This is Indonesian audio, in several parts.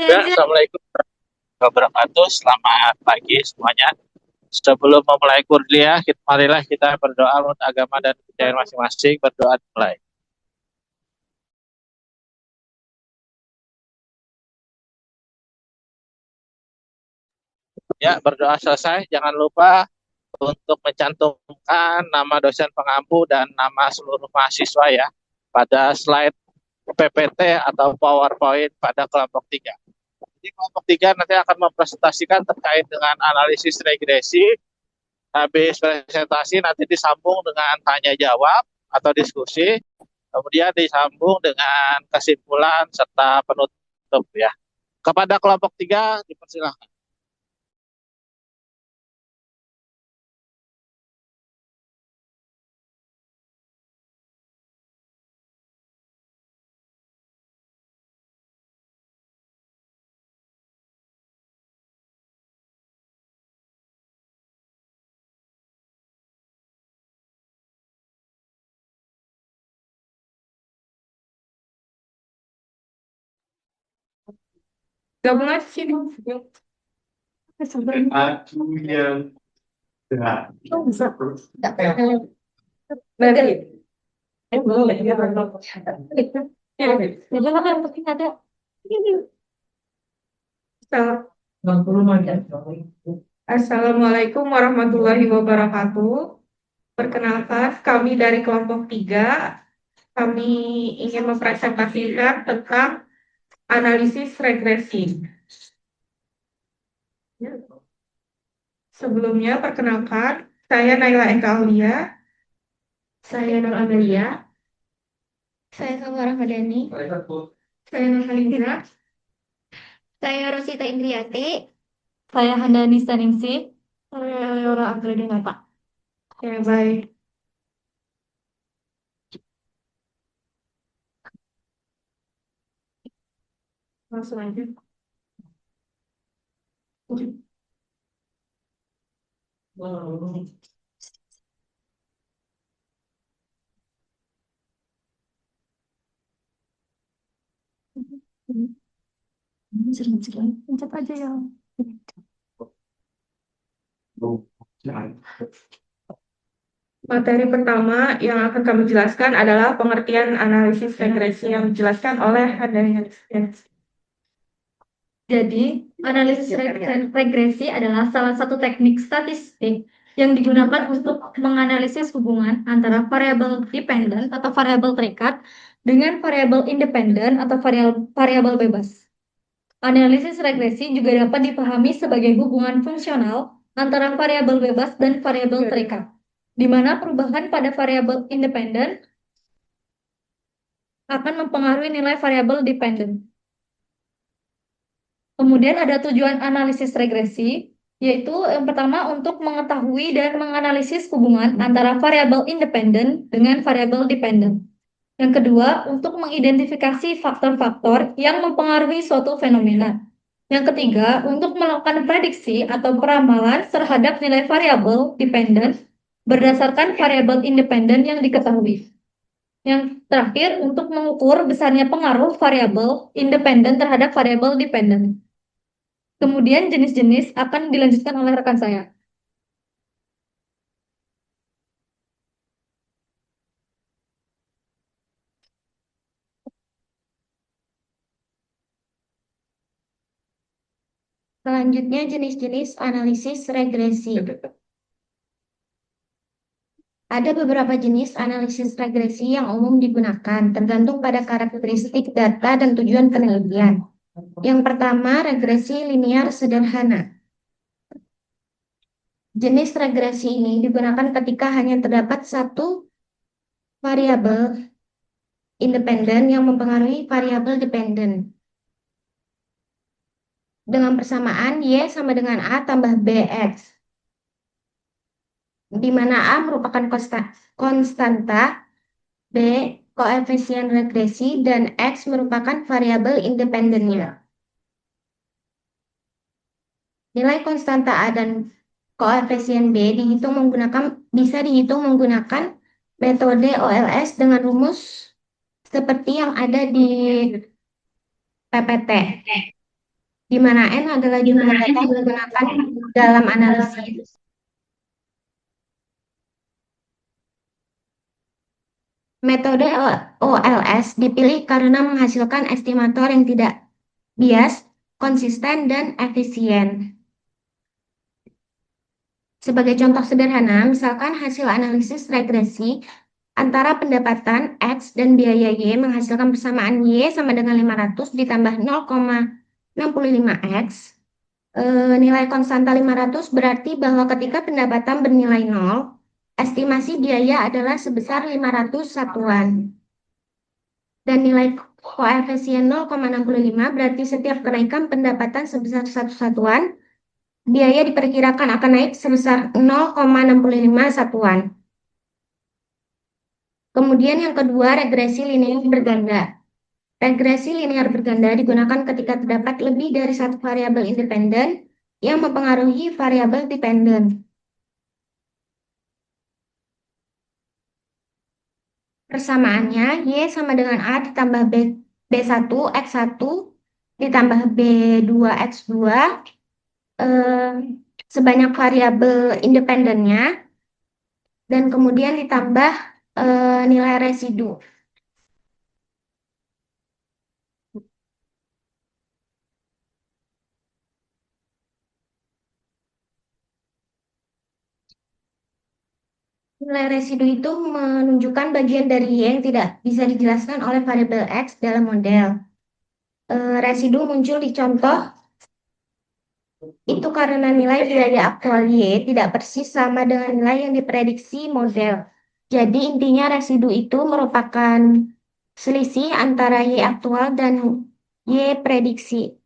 Ya, Assalamualaikum warahmatullahi wabarakatuh. Selamat pagi semuanya. Sebelum memulai kuliah, marilah kita berdoa menurut agama dan kepercayaan masing-masing. Berdoa dimulai. Ya, berdoa selesai. Jangan lupa untuk mencantumkan nama dosen pengampu dan nama seluruh mahasiswa ya pada slide PPT atau PowerPoint pada kelompok 3. Jadi kelompok 3 nanti akan mempresentasikan terkait dengan analisis regresi. Habis presentasi nanti disambung dengan tanya jawab atau diskusi, kemudian disambung dengan kesimpulan serta penutup ya. Kepada kelompok 3 dipersilakan. Gabung aja sini. Aku yang berat. Bisa. Dari. Boleh. Ya, kan penting ada. Assalamualaikum warahmatullahi wabarakatuh. Perkenalkan, kami dari kelompok 3. Kami ingin mempresentasikan tentang analisis regresi. Sebelumnya, perkenalkan, saya Naila Eka Aulia. Saya Nur Amelia. Saya Samara Madani. Saya Nur Halindra. Saya Rosita Indriati. Saya Handani Staningsih. Saya Yora Anggreni-Nata. Ya, baik. Langsung aja. Sering-sering. Pencet aja ya. Materi pertama yang akan kami jelaskan adalah pengertian analisis regresi yang dijelaskan oleh Handani. Jadi, analisis regresi adalah salah satu teknik statistik yang digunakan untuk menganalisis hubungan antara variabel dependen atau variabel terikat dengan variabel independen atau variabel bebas. Analisis regresi juga dapat dipahami sebagai hubungan fungsional antara variabel bebas dan variabel terikat, di mana perubahan pada variabel independen akan mempengaruhi nilai variabel dependen. Kemudian ada tujuan analisis regresi, yaitu yang pertama untuk mengetahui dan menganalisis hubungan antara variabel independen dengan variabel dependen. Yang kedua, untuk mengidentifikasi faktor-faktor yang mempengaruhi suatu fenomena. Yang ketiga, untuk melakukan prediksi atau peramalan terhadap nilai variabel dependen berdasarkan variabel independen yang diketahui. Yang terakhir, untuk mengukur besarnya pengaruh variabel independen terhadap variabel dependen. Kemudian jenis-jenis akan dilanjutkan oleh rekan saya. Selanjutnya jenis-jenis analisis regresi. Ada beberapa jenis analisis regresi yang umum digunakan, tergantung pada karakteristik data dan tujuan penelitian. Yang pertama, regresi linear sederhana. Jenis regresi ini digunakan ketika hanya terdapat satu variabel independen yang mempengaruhi variabel dependen. Dengan persamaan Y sama dengan A tambah BX, di mana A merupakan konstanta, B koefisien regresi, dan X merupakan variabel independennya. Nilai konstanta A dan koefisien B bisa dihitung menggunakan metode OLS dengan rumus seperti yang ada di PPT. di mana N adalah jumlah data yang digunakan dalam analisis. Metode OLS dipilih karena menghasilkan estimator yang tidak bias, konsisten, dan efisien. Sebagai contoh sederhana, misalkan hasil analisis regresi antara pendapatan X dan biaya Y menghasilkan persamaan Y sama dengan 500 ditambah 0,65X. Nilai konstanta 500 berarti bahwa ketika pendapatan bernilai 0, estimasi biaya adalah sebesar 500 satuan. Dan nilai koefisien 0,65 berarti setiap kenaikan pendapatan sebesar 1 satuan, biaya diperkirakan akan naik sebesar 0,65 satuan. Kemudian yang kedua, regresi linear berganda. Regresi linear berganda digunakan ketika terdapat lebih dari satu variabel independen yang mempengaruhi variabel dependen. Persamaannya, Y sama dengan A ditambah B1 X1 ditambah B2 X2 sebanyak variabel independennya dan kemudian ditambah nilai residu. Nilai residu itu menunjukkan bagian dari Y yang tidak bisa dijelaskan oleh variabel X dalam model. Residu muncul di contoh itu karena nilai biaya aktual Y tidak persis sama dengan nilai yang diprediksi model. Jadi intinya residu itu merupakan selisih antara Y aktual dan Y prediksi.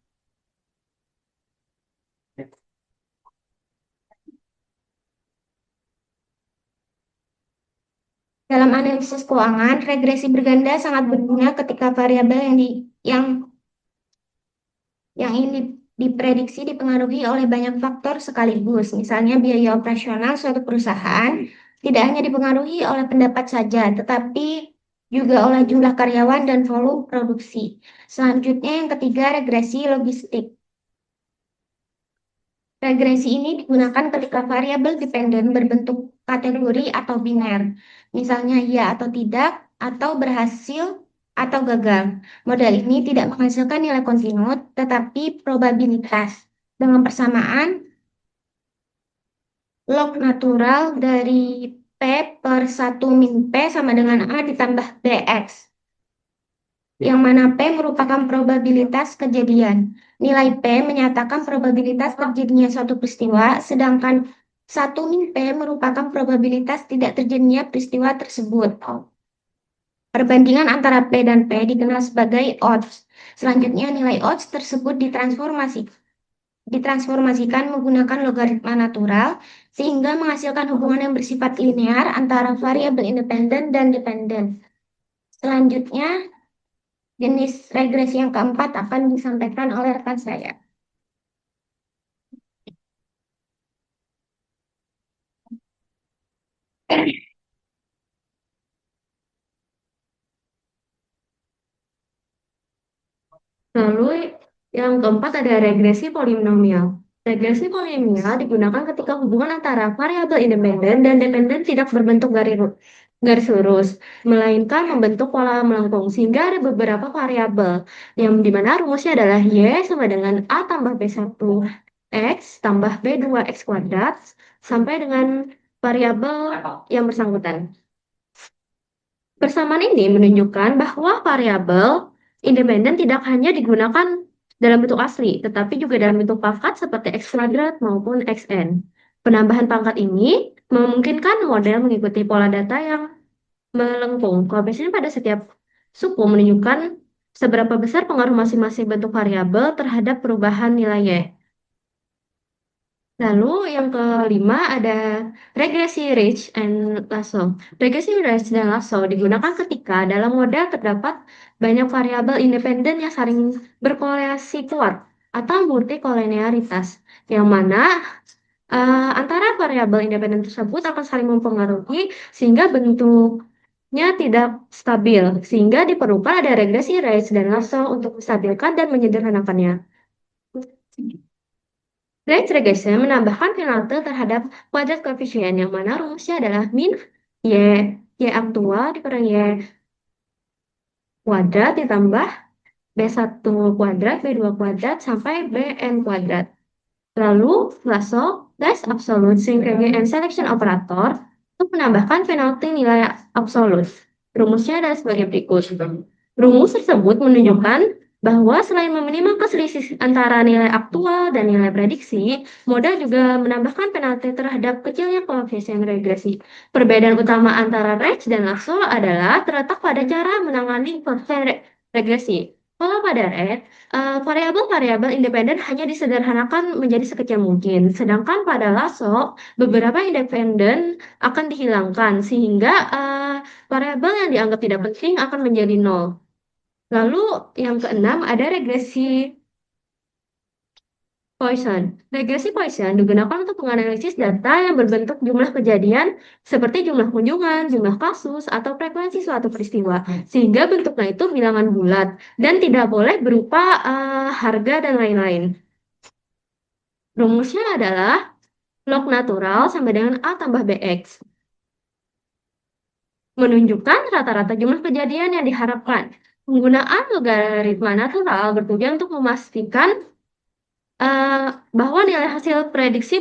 Dalam analisis keuangan, regresi berganda sangat berguna ketika variabel yang ini diprediksi dipengaruhi oleh banyak faktor sekaligus. Misalnya biaya operasional suatu perusahaan tidak hanya dipengaruhi oleh pendapat saja, tetapi juga oleh jumlah karyawan dan volume produksi. Selanjutnya yang ketiga, regresi logistik. Regresi ini digunakan ketika variabel dependen berbentuk kategori atau biner, misalnya ya atau tidak, atau berhasil atau gagal. Model ini tidak menghasilkan nilai kontinu, tetapi probabilitas dengan persamaan log natural dari P per 1 min P sama dengan A ditambah BX, yang mana P merupakan probabilitas kejadian. Nilai P menyatakan probabilitas terjadinya suatu peristiwa, sedangkan 1 min P merupakan probabilitas tidak terjadinya peristiwa tersebut. Perbandingan antara P dan P dikenal sebagai odds. Selanjutnya nilai odds tersebut ditransformasikan menggunakan logaritma natural sehingga menghasilkan hubungan yang bersifat linear antara variabel independen dan dependen. Selanjutnya, jenis regresi yang keempat akan disampaikan oleh rekan saya. Lalu yang keempat ada regresi polinomial. Regresi polinomial digunakan ketika hubungan antara variabel independen dan dependen tidak berbentuk garis lurus, melainkan membentuk pola melengkung, sehingga ada beberapa variabel yang dimana rumusnya adalah Y sama dengan A tambah B1 X tambah B2 X kuadrat sampai dengan variabel yang bersangkutan. Persamaan ini menunjukkan bahwa variabel independen tidak hanya digunakan dalam bentuk asli, tetapi juga dalam bentuk pangkat seperti X kuadrat maupun Xn. Penambahan pangkat ini memungkinkan model mengikuti pola data yang melengkung. Koefisien pada setiap suku menunjukkan seberapa besar pengaruh masing-masing bentuk variabel terhadap perubahan nilai Y. Lalu yang kelima ada regresi Rich and Lasso. Regresi Rich dan Lasso digunakan ketika dalam model terdapat banyak variabel independen yang saling berkorelasi kuat atau multikolinearitas, yang mana antara variabel independen tersebut akan saling mempengaruhi sehingga bentuknya tidak stabil, sehingga diperlukan ada regresi Rich dan Lasso untuk menstabilkan dan menyederhanakannya. Range regression menambahkan penalti terhadap kuadrat koefisien yang mana rumusnya adalah min y aktual dikurang y kuadrat ditambah B1 kuadrat, B2 kuadrat, sampai Bn kuadrat. Lalu, Lasso, Less Absolute Shrinkage and Selection Operator untuk menambahkan penalti nilai absolut. Rumusnya adalah sebagai berikut. Rumus tersebut menunjukkan bahwa selain meminimalkan selisih antara nilai aktual dan nilai prediksi, model juga menambahkan penalti terhadap kecilnya koefisien regresi. Perbedaan utama antara range dan lasso adalah terletak pada cara menangani koefisien regresi. Kalau pada range, variabel-variabel independen hanya disederhanakan menjadi sekecil mungkin, sedangkan pada lasso, beberapa independen akan dihilangkan, sehingga variabel yang dianggap tidak penting akan menjadi nol. Lalu yang keenam ada regresi Poisson. Regresi Poisson digunakan untuk menganalisis data yang berbentuk jumlah kejadian seperti jumlah kunjungan, jumlah kasus, atau frekuensi suatu peristiwa. Sehingga bentuknya itu bilangan bulat dan tidak boleh berupa harga dan lain-lain. Rumusnya adalah log natural sama dengan A tambah BX. Menunjukkan rata-rata jumlah kejadian yang diharapkan. Penggunaan logaritma natural bertujuan untuk memastikan bahwa nilai hasil prediksi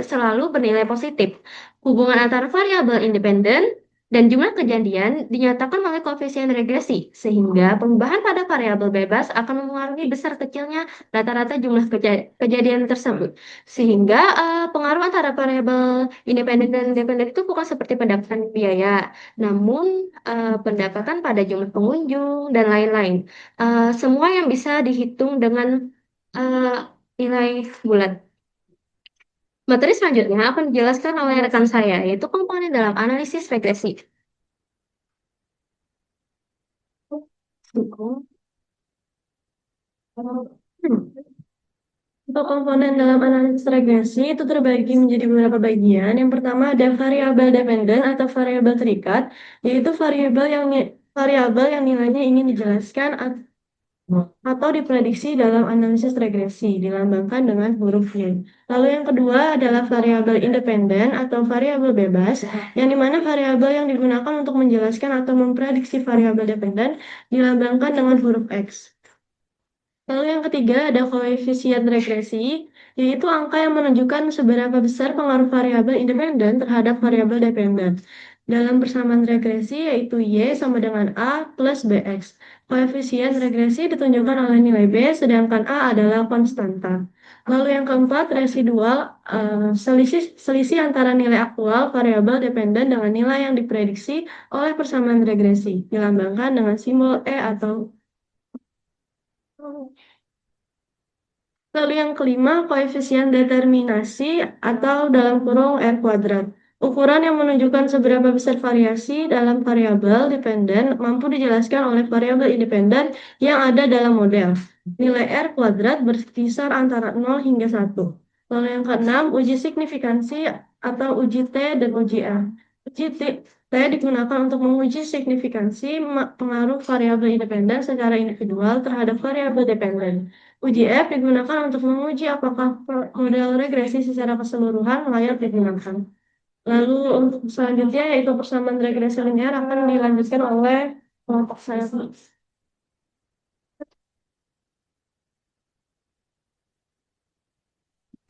selalu bernilai positif. Hubungan antara variabel independen dan jumlah kejadian dinyatakan oleh koefisien regresi, sehingga perubahan pada variabel bebas akan mempengaruhi besar kecilnya rata-rata jumlah kejadian tersebut. Sehingga pengaruh antara variabel independen dan dependen itu bukan seperti pendapatan biaya, namun pendapatan pada jumlah pengunjung dan lain-lain. Semua yang bisa dihitung dengan nilai bulat. Materi selanjutnya akan dijelaskan oleh rekan saya, yaitu komponen dalam analisis regresi. Untuk komponen dalam analisis regresi itu terbagi menjadi beberapa bagian. Yang pertama ada variabel dependen atau variabel terikat, yaitu variabel yang nilainya ingin dijelaskan atau diprediksi dalam analisis regresi, dilambangkan dengan huruf Y. Lalu yang kedua adalah variabel independen atau variabel bebas, yang dimana variabel yang digunakan untuk menjelaskan atau memprediksi variabel dependen dilambangkan dengan huruf X. Lalu yang ketiga ada koefisien regresi, yaitu angka yang menunjukkan seberapa besar pengaruh variabel independen terhadap variabel dependen. Dalam persamaan regresi yaitu Y sama dengan A plus BX. Koefisien regresi ditunjukkan oleh nilai B, sedangkan A adalah konstanta. Lalu yang keempat, residual, selisih antara nilai aktual variabel dependen dengan nilai yang diprediksi oleh persamaan regresi, dilambangkan dengan simbol E atau. Lalu yang kelima, koefisien determinasi atau dalam kurung R kuadrat. Ukuran yang menunjukkan seberapa besar variasi dalam variabel dependen mampu dijelaskan oleh variabel independen yang ada dalam model. Nilai R kuadrat berkisar antara 0 hingga 1. Lalu yang keenam, uji signifikansi atau uji T dan uji R. Uji T digunakan untuk menguji signifikansi pengaruh variabel independen secara individual terhadap variabel dependen. Uji F digunakan untuk menguji apakah model regresi secara keseluruhan layak digunakan. Lalu untuk selanjutnya yaitu persamaan regresi linear akan dilanjutkan oleh kelompok saya.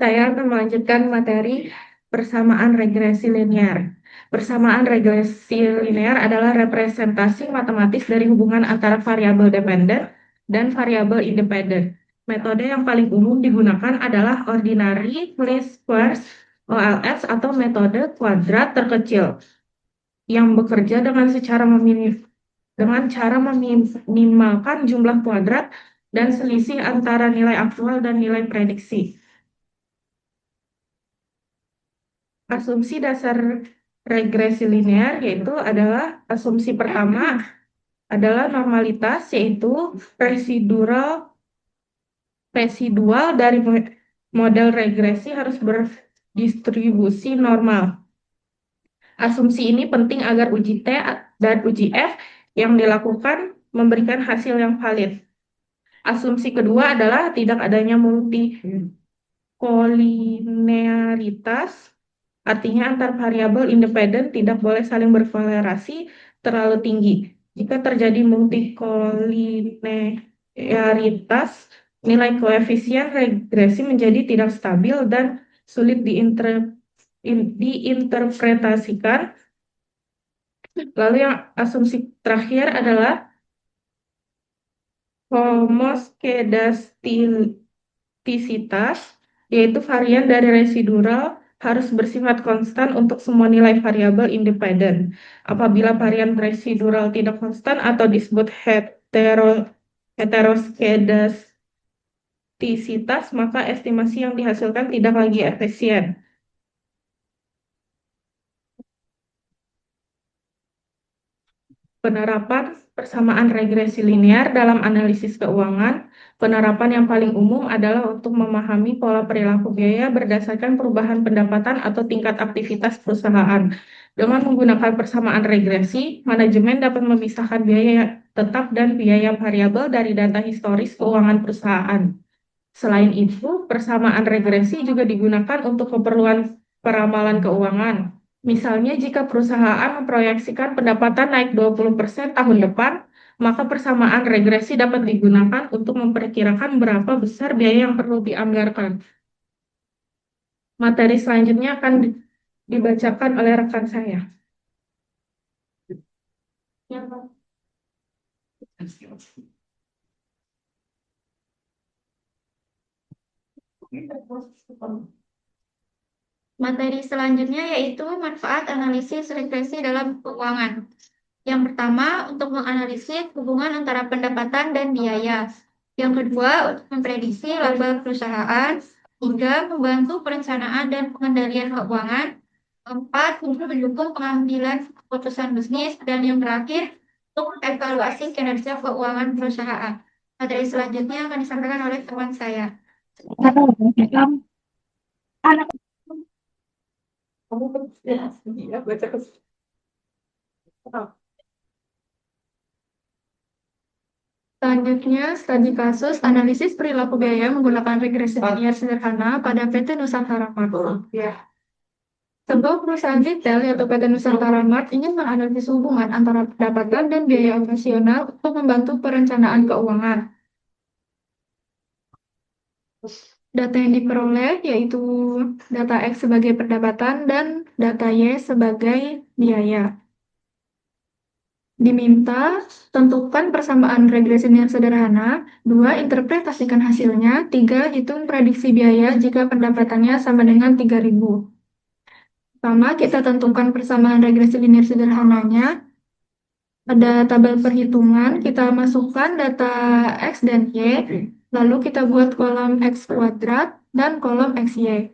Saya akan melanjutkan materi persamaan regresi linear. Persamaan regresi linear adalah representasi matematis dari hubungan antara variabel dependen dan variabel independen. Metode yang paling umum digunakan adalah ordinary least squares OLS atau metode kuadrat terkecil yang bekerja dengan cara meminimalkan jumlah kuadrat dan selisih antara nilai aktual dan nilai prediksi. Asumsi dasar regresi linear yaitu adalah asumsi pertama adalah normalitas, yaitu residual dari model regresi harus berdistribusi normal. Asumsi ini penting agar uji T dan uji F yang dilakukan memberikan hasil yang valid. Asumsi kedua adalah tidak adanya multikolinearitas, artinya antar variabel independen tidak boleh saling berkolerasi terlalu tinggi. Jika terjadi multikolinearitas, nilai koefisien regresi menjadi tidak stabil dan sulit diinterpretasikan. Lalu yang asumsi terakhir adalah homoskedastisitas, yaitu varian dari residual harus bersifat konstan untuk semua nilai variabel independen. Apabila varian residual tidak konstan atau disebut heteroskedastisitas, maka estimasi yang dihasilkan tidak lagi efisien. Penerapan persamaan regresi linear dalam analisis keuangan. Penerapan yang paling umum adalah untuk memahami pola perilaku biaya berdasarkan perubahan pendapatan atau tingkat aktivitas perusahaan. Dengan menggunakan persamaan regresi, manajemen dapat memisahkan biaya tetap dan biaya variabel dari data historis keuangan perusahaan. Selain itu, persamaan regresi juga digunakan untuk keperluan peramalan keuangan. Misalnya, jika perusahaan memproyeksikan pendapatan naik 20% tahun depan, maka persamaan regresi dapat digunakan untuk memperkirakan berapa besar biaya yang perlu dianggarkan. Materi selanjutnya akan dibacakan oleh rekan saya. Materi selanjutnya yaitu manfaat analisis regresi dalam keuangan. Yang pertama, untuk menganalisis hubungan antara pendapatan dan biaya. Yang kedua, untuk memprediksi laba perusahaan. Tiga, membantu perencanaan dan pengendalian keuangan. Empat, untuk mendukung pengambilan keputusan bisnis. Dan yang terakhir, untuk evaluasi kinerja keuangan perusahaan. Materi selanjutnya akan disampaikan oleh teman saya. Selanjutnya, studi kasus analisis perilaku biaya menggunakan regresi linear sederhana pada PT Nusantara Mart. Sebuah perusahaan retail yaitu PT Nusantara Mart ingin menganalisis hubungan antara pendapatan dan biaya operasional untuk membantu perencanaan keuangan. Data yang diperoleh yaitu data X sebagai pendapatan dan data Y sebagai biaya. Diminta tentukan persamaan regresi linear sederhana. 2. Interpretasikan hasilnya. 3. Hitung prediksi biaya jika pendapatannya sama dengan 3.000. Pertama, kita tentukan persamaan regresi linear sederhananya. Pada tabel perhitungan, kita masukkan data X dan Y, lalu kita buat kolom X kuadrat dan kolom XY.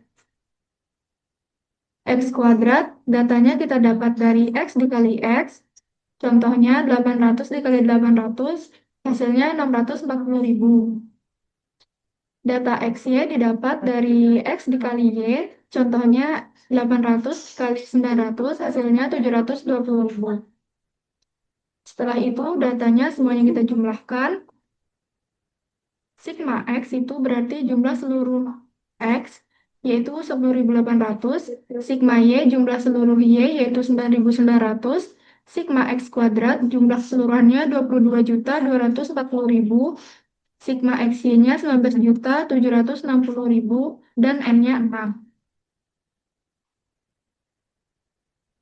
X kuadrat, datanya kita dapat dari X dikali X, contohnya 800 dikali 800, hasilnya 640.000. Data XY didapat dari X dikali Y, contohnya 800 kali 900, hasilnya 720.000. Setelah itu, datanya semuanya kita jumlahkan. Sigma X itu berarti jumlah seluruh X, yaitu 10.800. Sigma Y jumlah seluruh Y, yaitu 9.900. Sigma X kuadrat jumlah keseluruhannya 22.240.000. Sigma XY-nya 19.760.000 dan N-nya 6.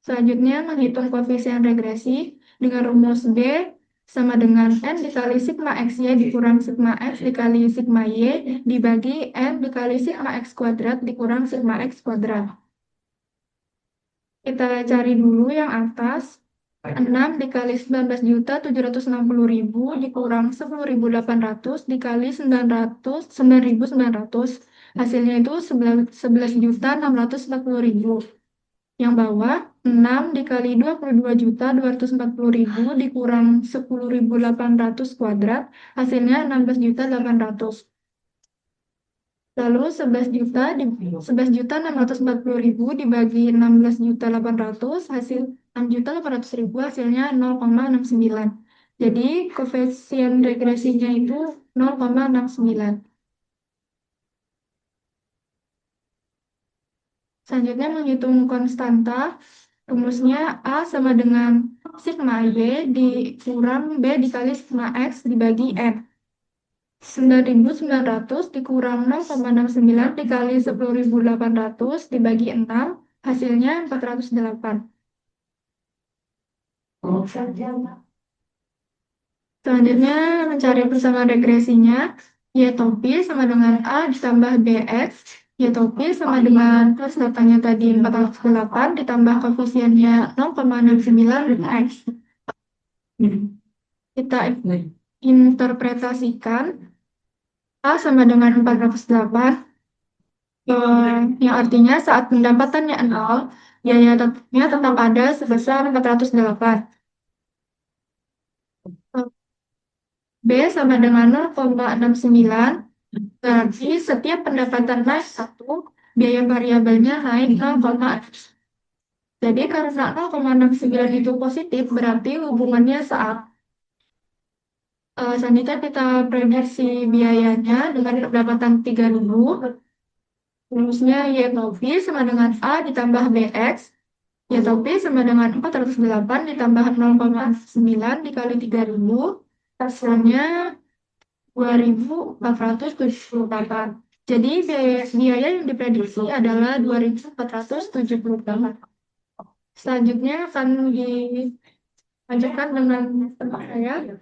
Selanjutnya, menghitung koefisien regresi dengan rumus B sama dengan N dikali sigma XY dikurang sigma X dikali sigma Y dibagi N dikali sigma X kuadrat dikurang sigma X kuadrat. Kita cari dulu yang atas. 6 dikali 19.760.000 dikurang 10.800 dikali 900, 9.900. Hasilnya itu 11.640.000. Yang bawah, 6 dikali 22.240.000 dikurang 10.800 kuadrat, hasilnya 16.800. Lalu 11.640.000 dibagi 16.800, hasil 6.800.000 hasilnya 0,69. Jadi koefisien regresinya itu 0,69. Selanjutnya menghitung konstanta. Rumusnya A sama dengan sigma Y dikurang B dikali sigma X dibagi N. 9.900 dikurang 0,69 dikali 10.800 dibagi 6, hasilnya 408. Selanjutnya mencari persamaan regresinya. Y topi sama dengan A ditambah BX. Y topi sama dengan konstantanya tadi 408 ditambah koefisiennya 0,69 X. Kita interpretasikan A sama dengan 408, yang artinya saat pendapatannya 0, biaya tetapnya tetap ada sebesar 408. B sama dengan 0,69, berarti setiap pendapatan naik 1, biaya variabelnya naik 0,6. Jadi karena 0,69 itu positif, berarti hubungannya saat. Selanjutnya kita prediksi biayanya dengan pendapatan 3.000. Rumusnya Y topi sama dengan A ditambah BX. Y topi sama dengan 408 ditambah 0,9 dikali 3.000. Hasilnya 2.478. Jadi biaya yang diprediksi adalah 2.478. Selanjutnya akan dilanjutkan dengan tempat saya.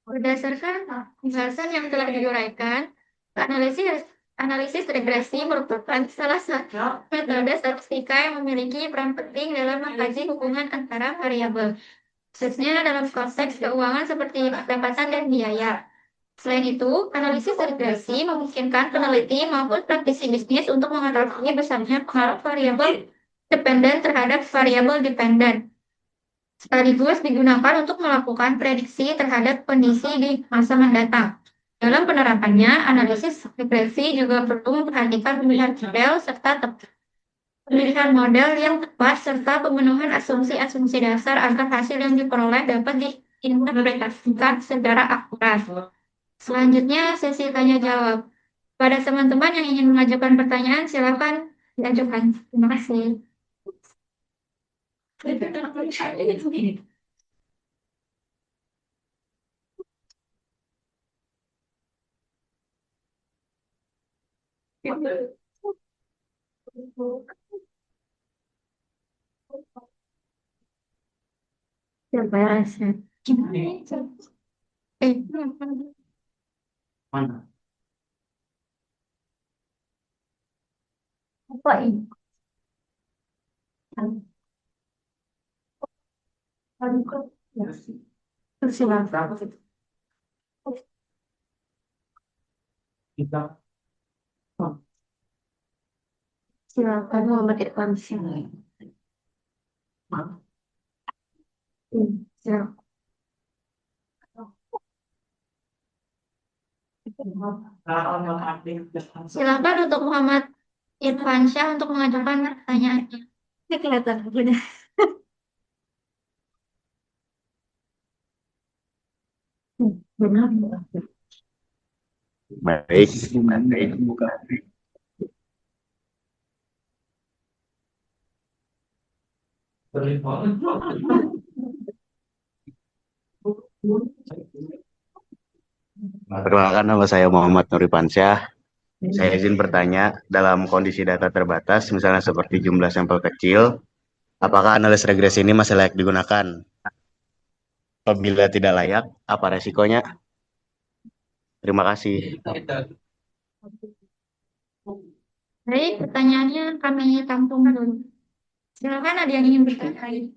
Berdasarkan penjelasan yang telah diuraikan, analisis regresi merupakan salah satu metode statistika yang memiliki peran penting dalam mengkaji hubungan antara variabel, khususnya dalam konteks keuangan seperti pendapatan dan biaya. Selain itu, analisis regresi memungkinkan peneliti maupun praktisi bisnis untuk mengetahui besarnya pengaruh variabel dependen terhadap variabel dependen, sekaligus digunakan untuk melakukan prediksi terhadap kondisi di masa mendatang. Dalam penerapannya, analisis regresi juga perlu memperhatikan pemilihan model yang tepat serta pemenuhan asumsi-asumsi dasar agar hasil yang diperoleh dapat diinterpretasikan secara akurat. Selanjutnya, sesi tanya jawab. Pada teman-teman yang ingin mengajukan pertanyaan, silakan diajukan. Terima kasih. Siapa ya, Rasya? Mana? Apa ini? Silakan. Kita Silakan Muhammad Irfan. Silakan. Silakan untuk Muhammad Irfansyah untuk mengajukan pertanyaannya. Ini kelihatan bukunya. Benar. Baik, baik. Perkenalkan, nama saya Muhammad Nuripansyah. Saya izin bertanya, dalam kondisi data terbatas, misalnya seperti jumlah sampel kecil, apakah analis regresi ini masih layak digunakan? Apabila tidak layak, apa resikonya? Terima kasih. Baik, pertanyaannya kami tampung dulu. Silakan ada yang ingin bertanya.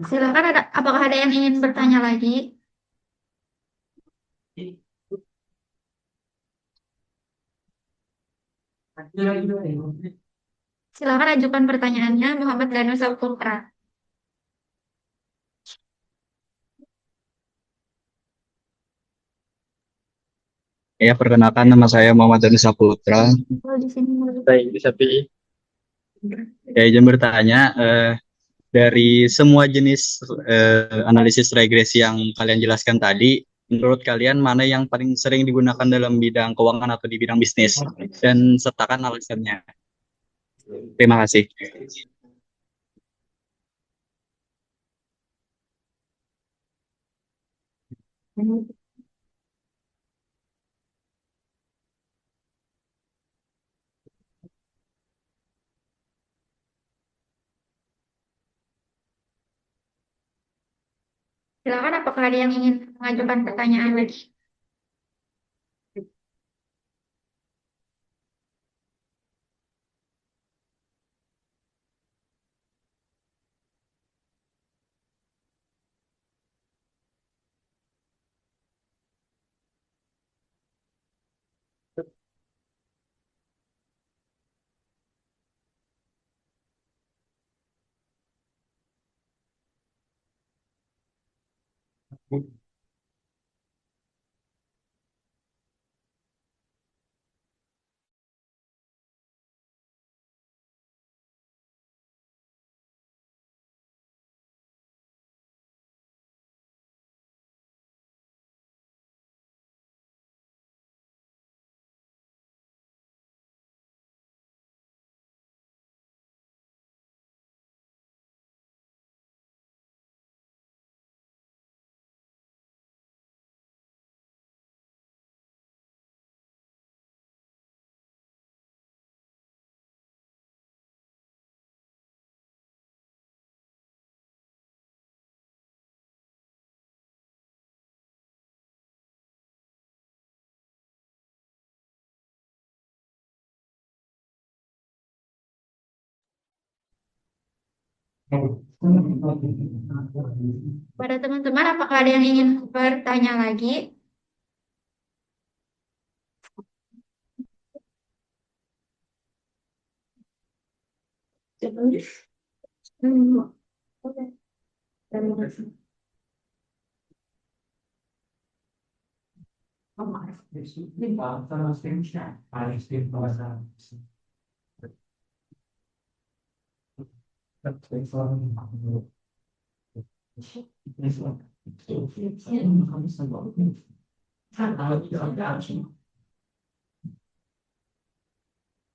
Silakan apakah ada yang ingin bertanya lagi? Silakan ajukan pertanyaannya, Muhammad Danu Saputra. Ya, perkenalkan nama saya Muhammad Dani Saputra. Oh, di sini. Saya bisa pilih. Saya izin bertanya, dari semua jenis analisis regresi yang kalian jelaskan tadi, menurut kalian mana yang paling sering digunakan dalam bidang keuangan atau di bidang bisnis? Dan sertakan alasannya. Terima kasih. Silakan apakah ada yang ingin mengajukan pertanyaan lagi? Pada teman-teman, apakah ada yang ingin bertanya lagi? Hmm, oke. Terima kasih.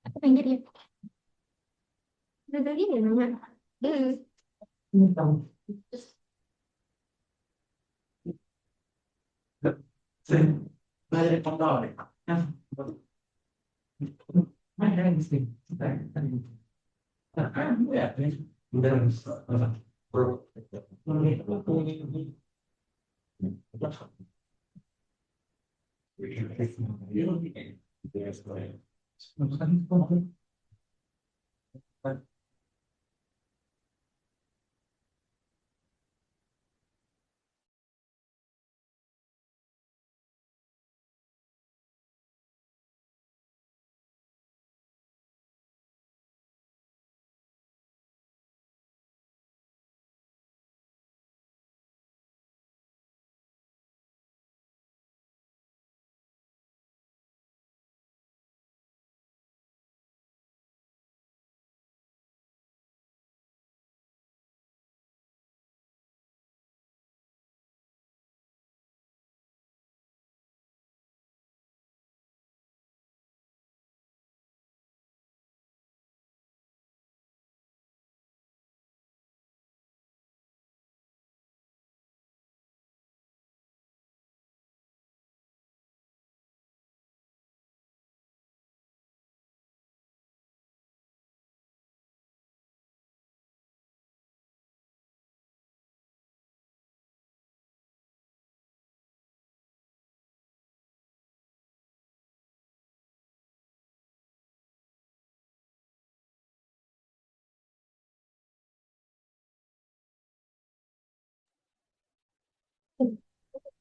Aku pinggir ya. Udah gini namanya.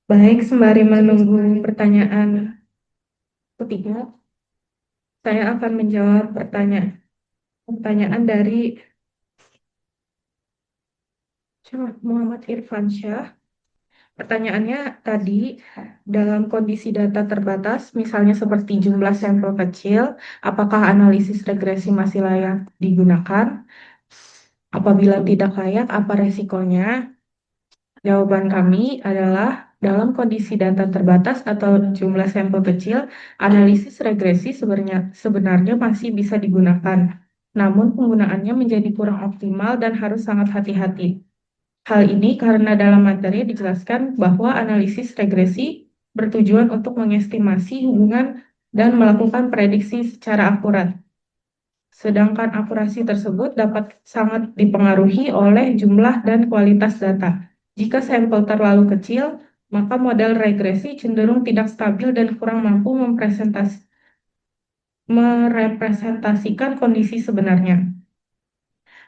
Baik, sembari menunggu pertanyaan ketiga, saya akan menjawab pertanyaan dari Muhammad Irfansyah. Pertanyaannya tadi, dalam kondisi data terbatas, misalnya seperti jumlah sampel kecil, apakah analisis regresi masih layak digunakan? Apabila tidak layak, apa resikonya? Jawaban kami adalah dalam kondisi data terbatas atau jumlah sampel kecil, analisis regresi sebenarnya masih bisa digunakan. Namun penggunaannya menjadi kurang optimal dan harus sangat hati-hati. Hal ini karena dalam materi dijelaskan bahwa analisis regresi bertujuan untuk mengestimasi hubungan dan melakukan prediksi secara akurat. Sedangkan akurasi tersebut dapat sangat dipengaruhi oleh jumlah dan kualitas data. Jika sampel terlalu kecil, maka model regresi cenderung tidak stabil dan kurang mampu merepresentasikan kondisi sebenarnya.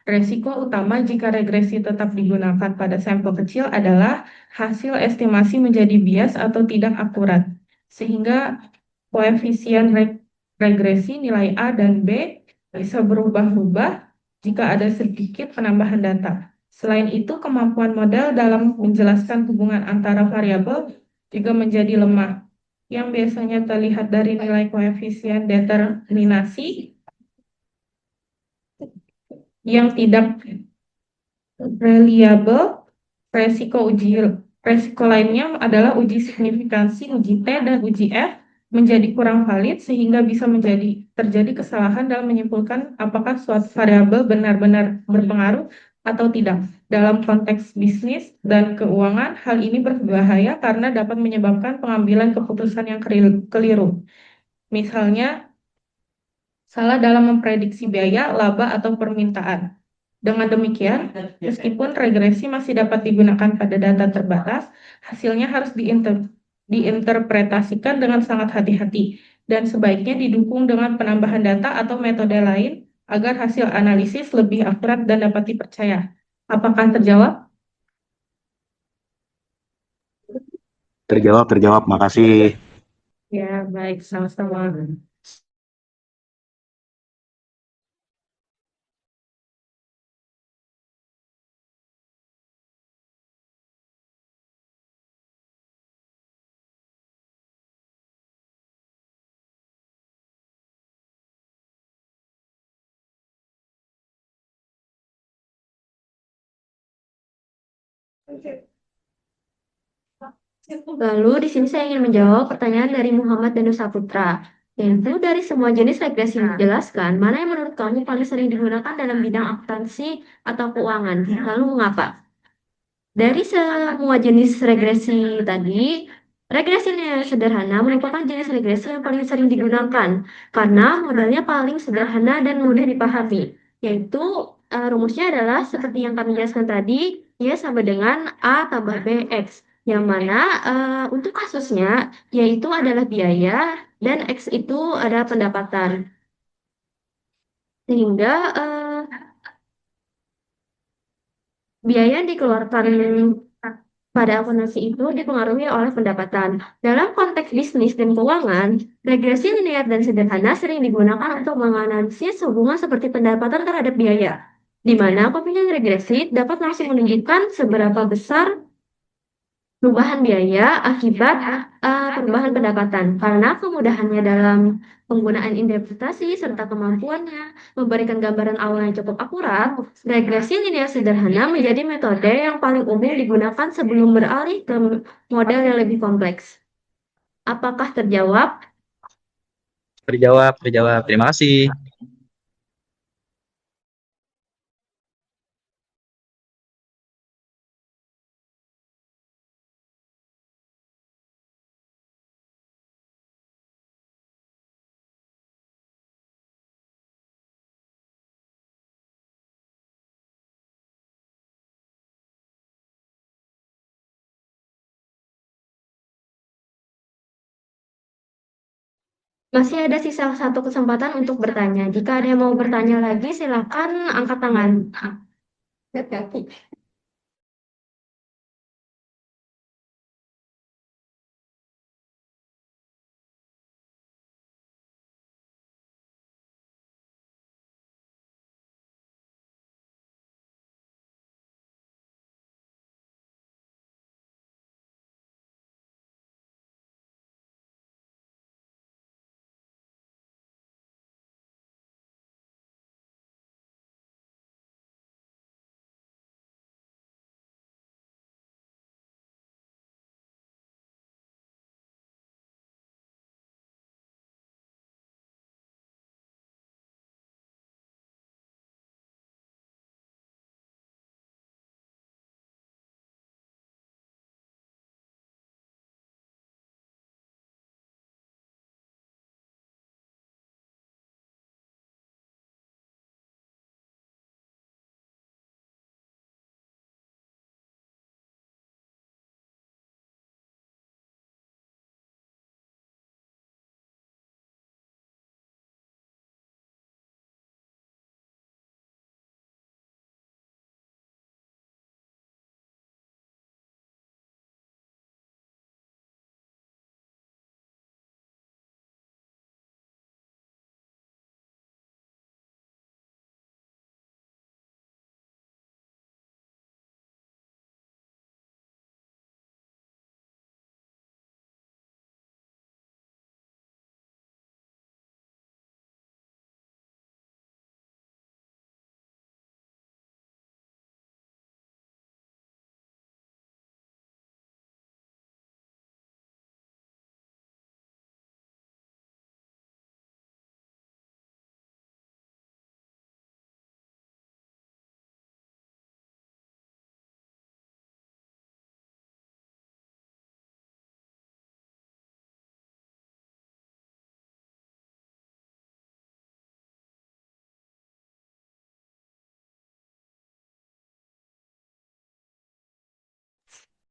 Resiko utama jika regresi tetap digunakan pada sampel kecil adalah hasil estimasi menjadi bias atau tidak akurat, sehingga koefisien regresi nilai A dan B bisa berubah-ubah jika ada sedikit penambahan data. Selain itu, kemampuan model dalam menjelaskan hubungan antara variabel juga menjadi lemah, yang biasanya terlihat dari nilai koefisien determinasi yang tidak reliable. Resiko lainnya adalah uji signifikansi, uji T dan uji F menjadi kurang valid sehingga bisa terjadi kesalahan dalam menyimpulkan apakah suatu variabel benar-benar berpengaruh atau tidak. Dalam konteks bisnis dan keuangan, hal ini berbahaya karena dapat menyebabkan pengambilan keputusan yang keliru. Misalnya, salah dalam memprediksi biaya, laba, atau permintaan. Dengan demikian, meskipun regresi masih dapat digunakan pada data terbatas, hasilnya harus diinterpretasikan dengan sangat hati-hati dan sebaiknya didukung dengan penambahan data atau metode lain agar hasil analisis lebih akurat dan dapat dipercaya. Apakah terjawab? Terjawab. Makasih. Ya, baik, sama-sama. Lalu di sini saya ingin menjawab pertanyaan dari Muhammad Danus Saputra, yaitu dari semua jenis regresi yang dijelaskan, mana yang menurut kamu paling sering digunakan dalam bidang akuntansi atau keuangan? Lalu mengapa? Dari semua jenis regresi tadi, regresi linear sederhana merupakan jenis regresi yang paling sering digunakan karena modelnya paling sederhana dan mudah dipahami, yaitu rumusnya adalah seperti yang kami jelaskan tadi, Y sama dengan A tambah BX, yang mana untuk kasusnya yaitu adalah biaya dan X itu adalah pendapatan. Sehingga biaya yang dikeluarkan pada akuntansi itu dipengaruhi oleh pendapatan. Dalam konteks bisnis dan keuangan, regresi linear dan sederhana sering digunakan untuk menganalisis hubungan seperti pendapatan terhadap biaya, di mana koefisien regresi dapat langsung menunjukkan seberapa besar perubahan biaya akibat perubahan pendapatan. Karena kemudahannya dalam penggunaan interpretasi serta kemampuannya memberikan gambaran awal yang cukup akurat, regresi linear sederhana menjadi metode yang paling umum digunakan sebelum beralih ke model yang lebih kompleks. Apakah terjawab? Terjawab. Terima kasih. Masih ada sisa satu kesempatan untuk bertanya. Jika ada yang mau bertanya lagi, silakan angkat tangan. Hati-hati.